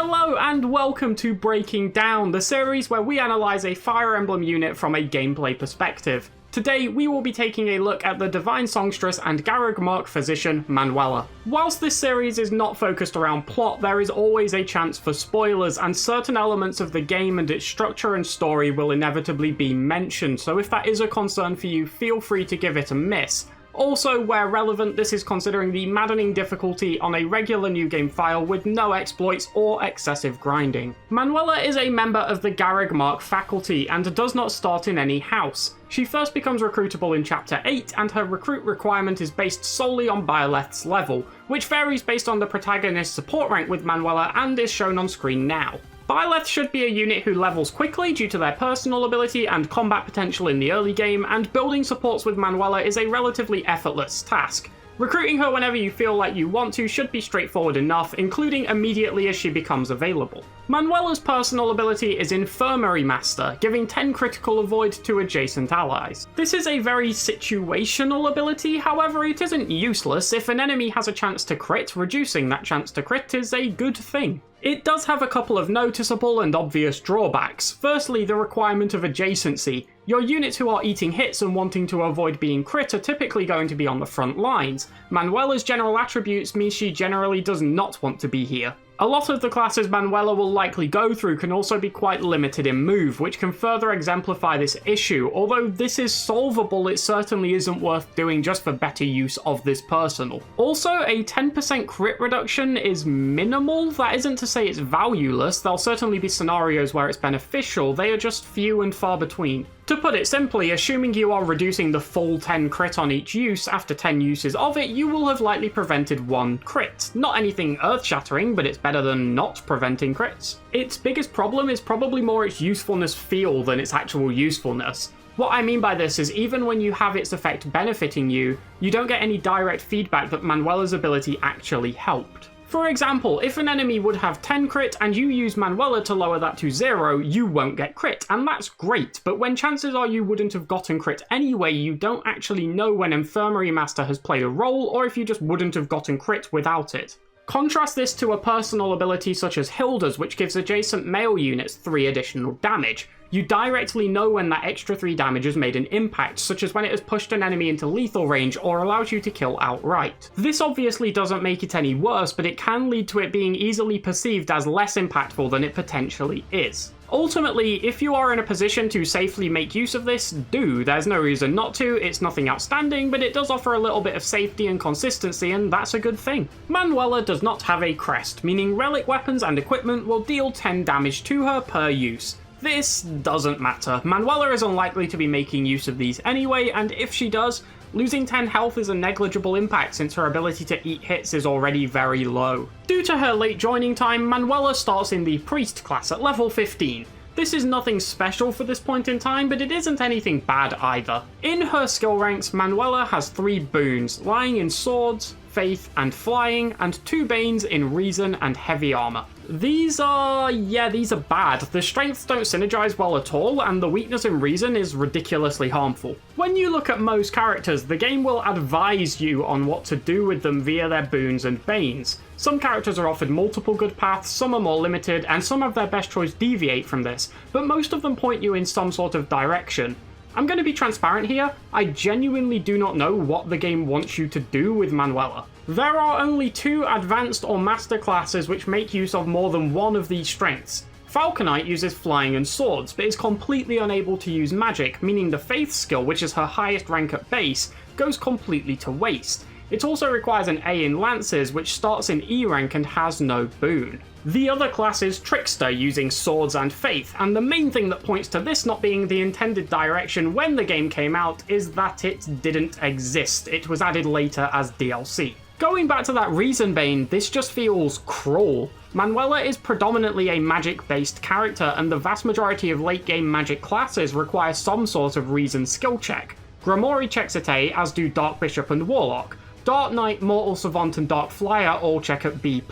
Hello and welcome to Breaking Down, the series where we analyse a Fire Emblem unit from a gameplay perspective. Today we will be taking a look at the Divine Songstress and Garreg Mach physician, Manuela. Whilst this series is not focused around plot, there is always a chance for spoilers, and certain elements of the game and its structure and story will inevitably be mentioned, so if that is a concern for you, feel free to give it a miss. Also, where relevant, this is considering the maddening difficulty on a regular new game file with no exploits or excessive grinding. Manuela is a member of the Garreg Mach faculty and does not start in any house. She first becomes recruitable in Chapter 8, and her recruit requirement is based solely on Byleth's level, which varies based on the protagonist's support rank with Manuela and is shown on screen now. Byleth should be a unit who levels quickly due to their personal ability and combat potential in the early game, and building supports with Manuela is a relatively effortless task. Recruiting her whenever you feel like you want to should be straightforward enough, including immediately as she becomes available. Manuela's personal ability is Infirmary Master, giving 10 critical avoid to adjacent allies. This is a very situational ability, however it isn't useless. If an enemy has a chance to crit, reducing that chance to crit is a good thing. It does have a couple of noticeable and obvious drawbacks. Firstly, the requirement of adjacency. Your units who are eating hits and wanting to avoid being crit are typically going to be on the front lines. Manuela's general attributes mean she generally does not want to be here. A lot of the classes Manuela will likely go through can also be quite limited in move, which can further exemplify this issue. Although this is solvable, it certainly isn't worth doing just for better use of this personal. Also, a 10% crit reduction is minimal. That isn't to say it's valueless. There'll certainly be scenarios where it's beneficial, they are just few and far between. To put it simply, assuming you are reducing the full 10 crit on each use after 10 uses of it, you will have likely prevented one crit. Not anything earth-shattering, but it's better than not preventing crits. Its biggest problem is probably more its usefulness feel than its actual usefulness. What I mean by this is even when you have its effect benefiting you, you don't get any direct feedback that Manuela's ability actually helped. For example, if an enemy would have 10 crit and you use Manuela to lower that to 0, you won't get crit, and that's great, but when chances are you wouldn't have gotten crit anyway, you don't actually know when Infirmary Master has played a role, or if you just wouldn't have gotten crit without it. Contrast this to a personal ability such as Hilda's, which gives adjacent male units 3 additional damage. You directly know when that extra 3 damage has made an impact, such as when it has pushed an enemy into lethal range or allows you to kill outright. This obviously doesn't make it any worse, but it can lead to it being easily perceived as less impactful than it potentially is. Ultimately, if you are in a position to safely make use of this, do. There's no reason not to, it's nothing outstanding, but it does offer a little bit of safety and consistency, and that's a good thing. Manuela does not have a crest, meaning relic weapons and equipment will deal 10 damage to her per use. This doesn't matter. Manuela is unlikely to be making use of these anyway, and if she does, losing 10 health is a negligible impact since her ability to eat hits is already very low. Due to her late joining time, Manuela starts in the Priest class at level 15. This is nothing special for this point in time, but it isn't anything bad either. In her skill ranks, Manuela has 3 boons, lying in Swords, Faith, and Flying, and 2 Banes in Reason and Heavy Armor. These are bad. The strengths don't synergize well at all, and the weakness in Reason is ridiculously harmful. When you look at most characters, the game will advise you on what to do with them via their boons and banes. Some characters are offered multiple good paths, some are more limited, and some of their best choice deviate from this, but most of them point you in some sort of direction. I'm going to be transparent here, I genuinely do not know what the game wants you to do with Manuela. There are only 2 advanced or master classes which make use of more than one of these strengths. Falconite uses Flying and Swords, but is completely unable to use magic, meaning the Faith skill, which is her highest rank at base, goes completely to waste. It also requires an A in Lances, which starts in E rank and has no boon. The other class is Trickster, using Swords and Faith, and the main thing that points to this not being the intended direction when the game came out is that it didn't exist. It was added later as DLC. Going back to that Reason Bane, this just feels cruel. Manuela is predominantly a magic-based character, and the vast majority of late-game magic classes require some sort of Reason skill check. Grimoire checks at A, as do Dark Bishop and Warlock. Dark Knight, Mortal Savant, and Dark Flyer all check at B+,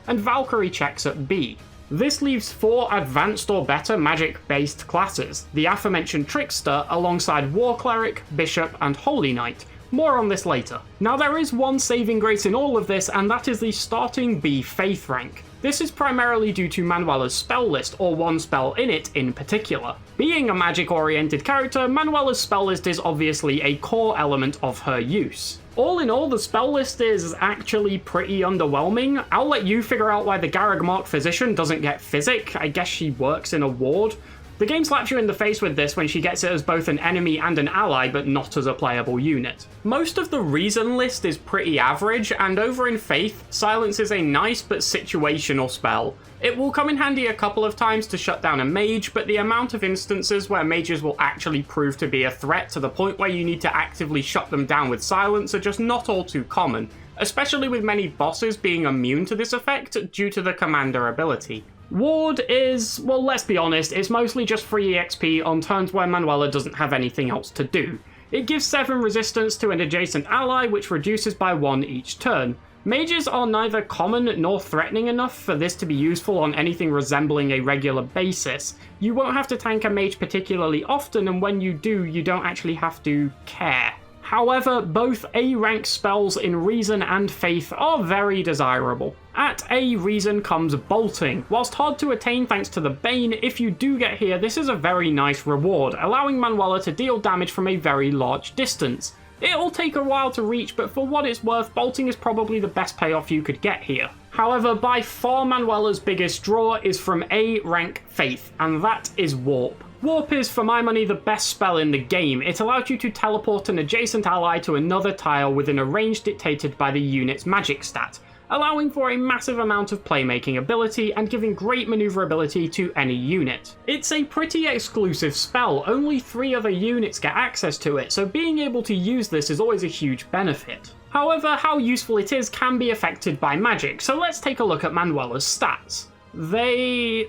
and Valkyrie checks at B. This leaves 4 advanced or better magic-based classes, the aforementioned Trickster alongside War Cleric, Bishop, and Holy Knight. More on this later. Now there is one saving grace in all of this, and that is the starting B Faith rank. This is primarily due to Manuela's spell list, or one spell in it in particular. Being a magic-oriented character, Manuela's spell list is obviously a core element of her use. All in all, the spell list is actually pretty underwhelming. I'll let you figure out why the Garreg Physician doesn't get Physic. I guess she works in a ward. The game slaps you in the face with this when she gets it as both an enemy and an ally, but not as a playable unit. Most of the reason list is pretty average, and over in Faith, Silence is a nice but situational spell. It will come in handy a couple of times to shut down a mage, but the amount of instances where mages will actually prove to be a threat to the point where you need to actively shut them down with Silence are just not all too common, especially with many bosses being immune to this effect due to the commander ability. Ward is, well, let's be honest, it's mostly just free EXP on turns where Manuela doesn't have anything else to do. It gives 7 resistance to an adjacent ally, which reduces by 1 each turn. Mages are neither common nor threatening enough for this to be useful on anything resembling a regular basis. You won't have to tank a mage particularly often, and when you do, you don't actually have to care. However, both A-rank spells in Reason and Faith are very desirable. At A, Reason comes Bolting. Whilst hard to attain thanks to the Bane, if you do get here, this is a very nice reward, allowing Manuela to deal damage from a very large distance. It'll take a while to reach, but for what it's worth, Bolting is probably the best payoff you could get here. However, by far Manuela's biggest draw is from A-rank Faith, and that is Warp. Warp is, for my money, the best spell in the game. It allows you to teleport an adjacent ally to another tile within a range dictated by the unit's magic stat, allowing for a massive amount of playmaking ability and giving great maneuverability to any unit. It's a pretty exclusive spell, only 3 other units get access to it, so being able to use this is always a huge benefit. However, how useful it is can be affected by magic, so let's take a look at Manuela's stats. They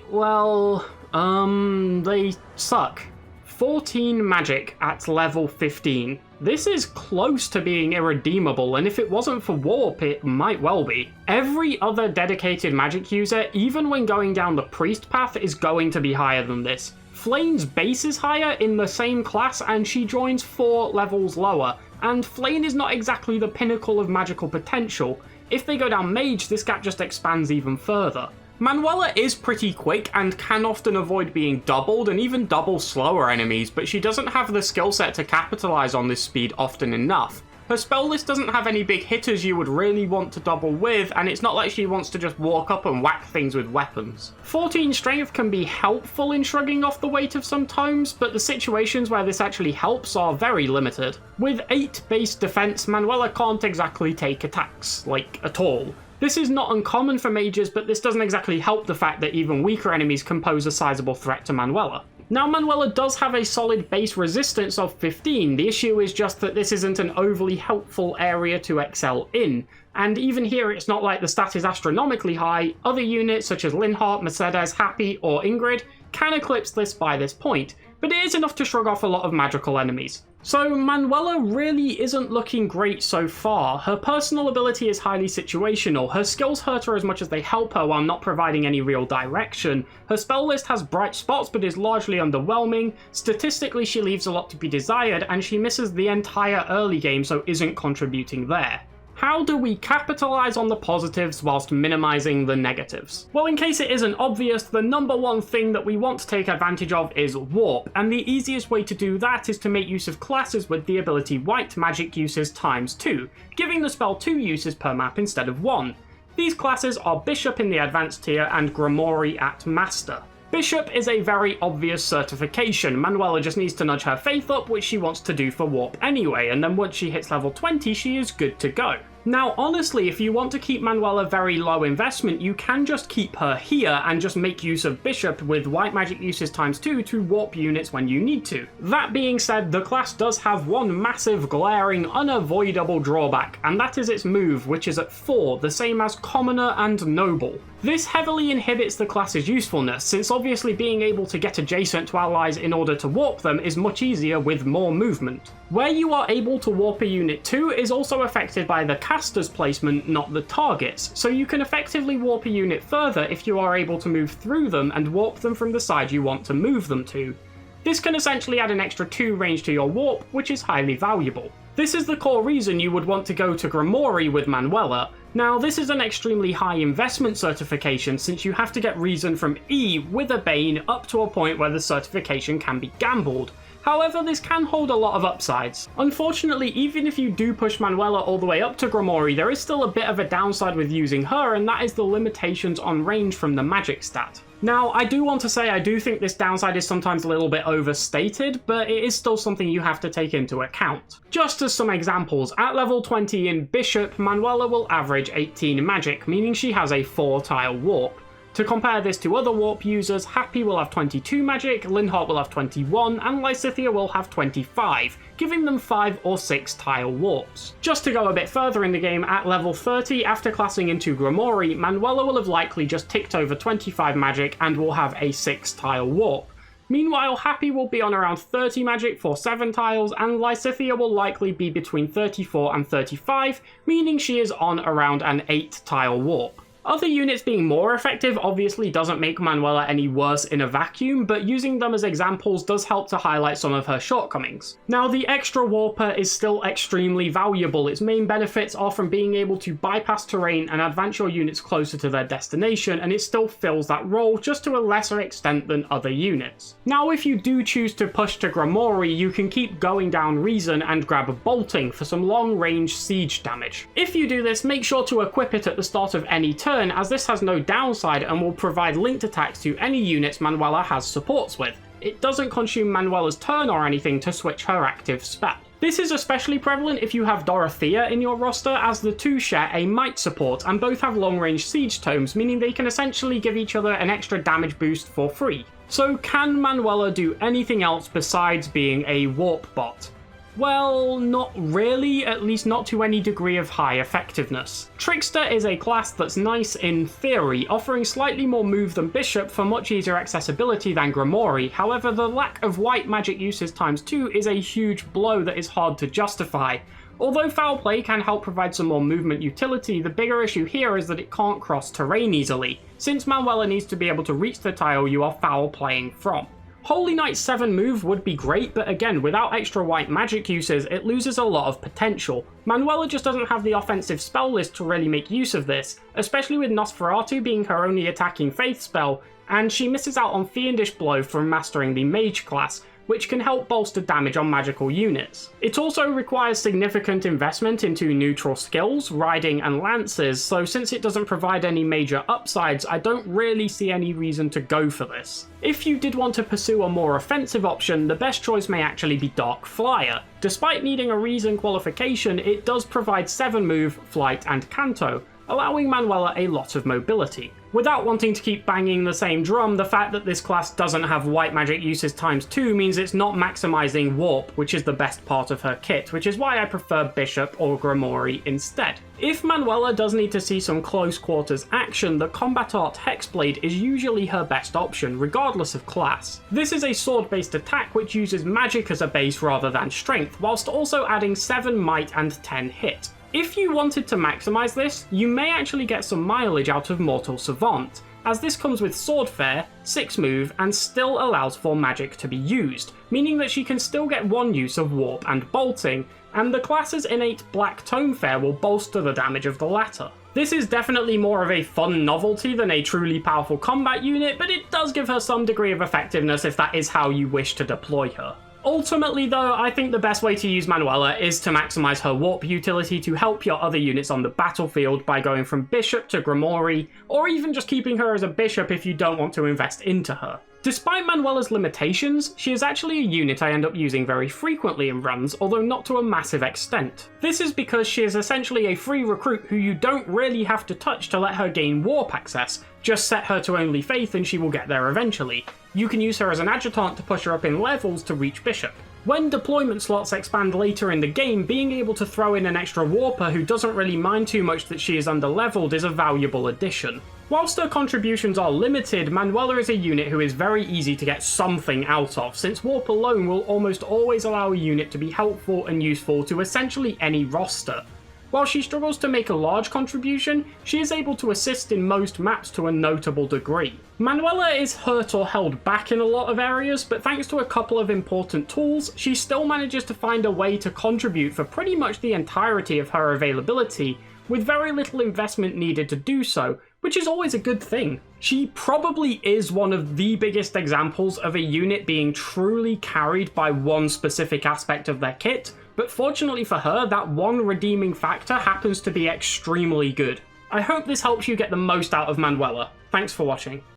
suck. 14 magic at level 15. This is close to being irredeemable, and if it wasn't for Warp, it might well be. Every other dedicated magic user, even when going down the priest path, is going to be higher than this. Flane's base is higher in the same class, and she joins 4 levels lower, and Flane is not exactly the pinnacle of magical potential. If they go down mage, this gap just expands even further. Manuela is pretty quick and can often avoid being doubled and even double slower enemies, but she doesn't have the skill set to capitalize on this speed often enough. Her spell list doesn't have any big hitters you would really want to double with, and it's not like she wants to just walk up and whack things with weapons. 14 strength can be helpful in shrugging off the weight of some tomes, but the situations where this actually helps are very limited. With 8 base defense, Manuela can't exactly take attacks, like at all. This is not uncommon for mages, but this doesn't exactly help the fact that even weaker enemies can pose a sizable threat to Manuela. Now, Manuela does have a solid base resistance of 15, the issue is just that this isn't an overly helpful area to excel in, and even here it's not like the stat is astronomically high. Other units such as Linhardt, Mercedes, Happy, or Ingrid can eclipse this by this point, but it is enough to shrug off a lot of magical enemies. So Manuela really isn't looking great so far. Her personal ability is highly situational, her skills hurt her as much as they help her while not providing any real direction. Her spell list has bright spots but is largely underwhelming, statistically she leaves a lot to be desired, and she misses the entire early game so isn't contributing there. How do we capitalize on the positives whilst minimizing the negatives? Well, in case it isn't obvious, the number one thing that we want to take advantage of is Warp, and the easiest way to do that is to make use of classes with the ability White Magic uses ×2, giving the spell 2 uses per map instead of 1. These classes are Bishop in the advanced tier and Grimoire at Master. Bishop is a very obvious certification. Manuela just needs to nudge her faith up, which she wants to do for Warp anyway, and then once she hits level 20, she is good to go. Now, honestly, if you want to keep Manuela very low investment, you can just keep her here and just make use of Bishop with White Magic uses ×2 to warp units when you need to. That being said, the class does have one massive, glaring, unavoidable drawback, and that is its move, which is at 4, the same as Commoner and Noble. This heavily inhibits the class's usefulness, since obviously being able to get adjacent to allies in order to warp them is much easier with more movement. Where you are able to warp a unit to is also affected by the caster's placement, not the target's, so you can effectively warp a unit further if you are able to move through them and warp them from the side you want to move them to. This can essentially add an extra 2 range to your warp, which is highly valuable. This is the core reason you would want to go to Grimoire with Manuela. Now, this is an extremely high investment certification since you have to get Reason from E with a Bane up to a point where the certification can be gambled. However, this can hold a lot of upsides. Unfortunately, even if you do push Manuela all the way up to Grimoire, there is still a bit of a downside with using her, and that is the limitations on range from the magic stat. Now, I do want to say I do think this downside is sometimes a little bit overstated, but it is still something you have to take into account. Just as some examples, at level 20 in Bishop, Manuela will average 18 magic, meaning she has a 4-tile warp. To compare this to other warp users, Happy will have 22 magic, Linhardt will have 21, and Lysithea will have 25, giving them 5 or 6 tile warps. Just to go a bit further in the game, at level 30, after classing into Grimoire, Manuela will have likely just ticked over 25 magic and will have a 6-tile warp. Meanwhile, Happy will be on around 30 magic for 7 tiles, and Lysithea will likely be between 34 and 35, meaning she is on around an 8-tile warp. Other units being more effective obviously doesn't make Manuela any worse in a vacuum, but using them as examples does help to highlight some of her shortcomings. Now, the extra warper is still extremely valuable. Its main benefits are from being able to bypass terrain and advance your units closer to their destination, and it still fills that role just to a lesser extent than other units. Now, if you do choose to push to Grimoire, you can keep going down Reason and grab Bolting for some long-range siege damage. If you do this, make sure to equip it at the start of any turn, as this has no downside and will provide linked attacks to any units Manuela has supports with. It doesn't consume Manuela's turn or anything to switch her active spell. This is especially prevalent if you have Dorothea in your roster, as the two share a might support and both have long-range siege tomes, meaning they can essentially give each other an extra damage boost for free. So can Manuela do anything else besides being a warp bot? Well, not really, at least not to any degree of high effectiveness. Trickster is a class that's nice in theory, offering slightly more move than Bishop for much easier accessibility than Grimoire. However, the lack of white magic uses ×2 is a huge blow that is hard to justify. Although Foul Play can help provide some more movement utility, the bigger issue here is that it can't cross terrain easily, since Manuela needs to be able to reach the tile you are foul playing from. Holy Knight's 7 move would be great, but again, without extra white magic uses, it loses a lot of potential. Manuela just doesn't have the offensive spell list to really make use of this, especially with Nosferatu being her only attacking faith spell, and she misses out on Fiendish Blow from mastering the mage class, which can help bolster damage on magical units. It also requires significant investment into neutral skills, riding and lances, so since it doesn't provide any major upsides, I don't really see any reason to go for this. If you did want to pursue a more offensive option, the best choice may actually be Dark Flyer. Despite needing a Reason qualification, it does provide 7 move, flight and canto, allowing Manuela a lot of mobility. Without wanting to keep banging the same drum, the fact that this class doesn't have white magic uses ×2 means it's not maximizing warp, which is the best part of her kit, which is why I prefer Bishop or Grimoire instead. If Manuela does need to see some close quarters action, the Combat Art Hexblade is usually her best option, regardless of class. This is a sword-based attack which uses magic as a base rather than strength, whilst also adding 7 might and 10 hit. If you wanted to maximize this, you may actually get some mileage out of Mortal Savant, as this comes with Swordfare, 6 move, and still allows for magic to be used, meaning that she can still get 1 use of Warp and Bolting, and the class's innate Black Tome Fair will bolster the damage of the latter. This is definitely more of a fun novelty than a truly powerful combat unit, but it does give her some degree of effectiveness if that is how you wish to deploy her. Ultimately though, I think the best way to use Manuela is to maximize her warp utility to help your other units on the battlefield by going from Bishop to Grimoire, or even just keeping her as a Bishop if you don't want to invest into her. Despite Manuela's limitations, she is actually a unit I end up using very frequently in runs, although not to a massive extent. This is because she is essentially a free recruit who you don't really have to touch to let her gain warp access, just set her to only faith and she will get there eventually. You can use her as an adjutant to push her up in levels to reach Bishop. When deployment slots expand later in the game, being able to throw in an extra warper who doesn't really mind too much that she is under-leveled is a valuable addition. Whilst her contributions are limited, Manuela is a unit who is very easy to get something out of, since warp alone will almost always allow a unit to be helpful and useful to essentially any roster. While she struggles to make a large contribution, she is able to assist in most maps to a notable degree. Manuela is hurt or held back in a lot of areas, but thanks to a couple of important tools, she still manages to find a way to contribute for pretty much the entirety of her availability, with very little investment needed to do so, which is always a good thing. She probably is one of the biggest examples of a unit being truly carried by one specific aspect of their kit, but fortunately for her, that one redeeming factor happens to be extremely good. I hope this helps you get the most out of Manuela. Thanks for watching.